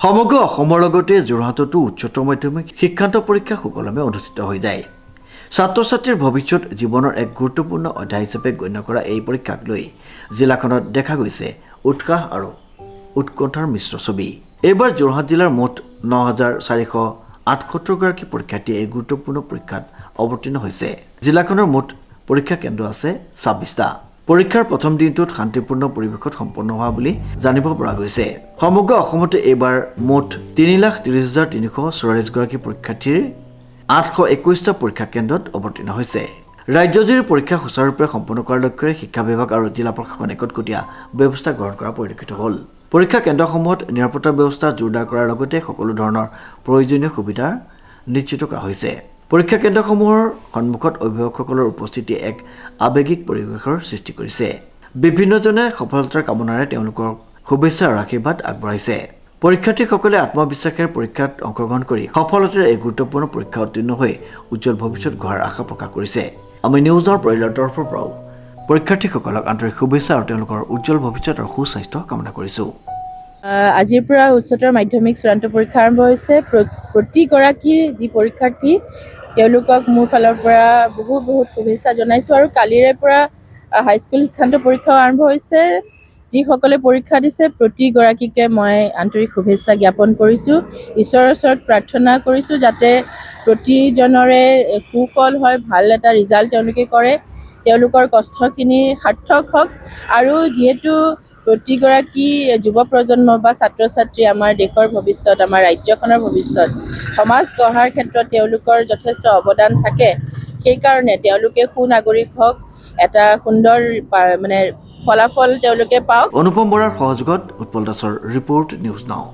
সমগ্ৰ অসমৰ লগতে যোৰহাটতো উচ্চতৰ মাধ্যমিক শিক্ষান্ত পৰীক্ষা সুকলমে অনুষ্ঠিত হৈ যায়। ছাত্ৰ-ছাত্ৰীৰ ভৱিষ্যত জীৱনৰ এক গুৰুত্বপূৰ্ণ অধ্যায় হিচাপে গণ্য কৰা এই পৰীক্ষাক লৈ জিলাখনত দেখা গৈছে উৎসাহ আৰু উৎকণ্ঠাৰ মিশ্ৰ ছবি। এইবাৰ যোৰহাট জিলাৰ মুঠ ৯,৪৭৮ গৰাকী পৰীক্ষাৰ্থীয়ে এই গুৰুত্বপূৰ্ণ পৰীক্ষাত অৱতীৰ্ণ হৈছে। জিলাখনৰ মুঠ পৰীক্ষা কেন্দ্ৰ আছে ২৬টা। পৰীক্ষাৰ প্ৰথম দিনটোত শান্তিপূৰ্ণ পৰিৱেশত সম্পন্ন হোৱা বুলি জানিব পৰা গৈছে। সমগ্ৰ অসমতে এইবাৰ মুঠ ৩,৩০,৩৪৪ গৰাকী পৰীক্ষাৰ্থীৰ ৮২১টা পৰীক্ষা কেন্দ্ৰত অৱতীৰ্ণ হৈছে। ৰাজ্যজুৰি পৰীক্ষা সুচাৰুৰূপে সম্পন্ন কৰাৰ লক্ষ্যৰে শিক্ষা বিভাগ আৰু জিলা প্ৰশাসনে একোটকীয়া ব্যৱস্থা গ্ৰহণ কৰা পৰিলক্ষিত হ'ল। পৰীক্ষা কেন্দ্ৰসমূহত নিৰাপত্তা ব্যৱস্থা জোৰদাৰ কৰাৰ লগতে সকলো ধৰণৰ প্ৰয়োজনীয় সুবিধা নিশ্চিত কৰা হৈছে। পৰীক্ষা কেন্দ্ৰসমূহৰ সন্মুখত অভিভাৱকসকলৰ উপস্থিতিয়ে এক আৱেগিক পৰিৱেশৰ সৃষ্টি কৰিছে। বিভিন্নজনে সফলতাৰ কামনাৰে তেওঁলোকৰ শুভেচ্ছা আৰু আশীৰ্বাদ আগবঢ়াইছে। পৰীক্ষাৰ্থীসকলে আত্মবিশ্বাসেৰে পৰীক্ষাত অংশগ্ৰহণ কৰি সফলতাৰে এই গুৰুত্বপূৰ্ণ পৰীক্ষা উত্তীৰ্ণ হৈ উজ্জ্বল ভৱিষ্যত গঢ়াৰ আশা প্ৰকাশ কৰিছে। আমি নিউজৰ পৰিয়ালৰ তৰফৰ পৰাও পৰীক্ষাৰ্থীসকলক আন্তৰিক শুভেচ্ছা আৰু তেওঁলোকৰ উজ্জ্বল ভৱিষ্যত আৰু সুস্বাস্থ্য কামনা কৰিছোঁ। আজিৰ পৰা উচ্চতৰ মাধ্যমিক চূড়ান্ত পৰীক্ষা আৰম্ভ হৈছে। প্ৰতিগৰাকী যি পৰীক্ষাৰ্থী তেওঁলোকক মোৰ ফালৰ পৰা বহুত শুভেচ্ছা জনাইছোঁ। আৰু কালিৰে পৰা হাইস্কুল শিক্ষান্ত পৰীক্ষাও আৰম্ভ হৈছে। যিসকলে পৰীক্ষা দিছে প্ৰতিগৰাকীকে মই আন্তৰিক শুভেচ্ছা জ্ঞাপন কৰিছোঁ। ঈশ্বৰৰ ওচৰত প্ৰাৰ্থনা কৰিছোঁ যাতে প্ৰতিজনৰে সুফল হয়, ভাল এটা ৰিজাল্ট তেওঁলোকে কৰে, তেওঁলোকৰ কষ্টখিনি সাৰ্থক হওক। আৰু যিহেতু প্ৰতিগৰাকী যুৱ প্ৰজন্ম বা ছাত্ৰ ছাত্ৰী আমাৰ দেশৰ ভৱিষ্যত, আমাৰ ৰাজ্যখনৰ ভৱিষ্যত, সমাজ গঢ়াৰ ক্ষেত্ৰত তেওঁলোকৰ যথেষ্ট অৱদান থাকে। সেইকাৰণে তেওঁলোকে সুনাগৰিক হওক, এটা সুন্দৰ ফলাফল তেওঁলোকে পাওক। অনুপম বৰাৰ সহযোগত উৎপল দাসৰ ৰিপৰ্ট, নিউজ নাও।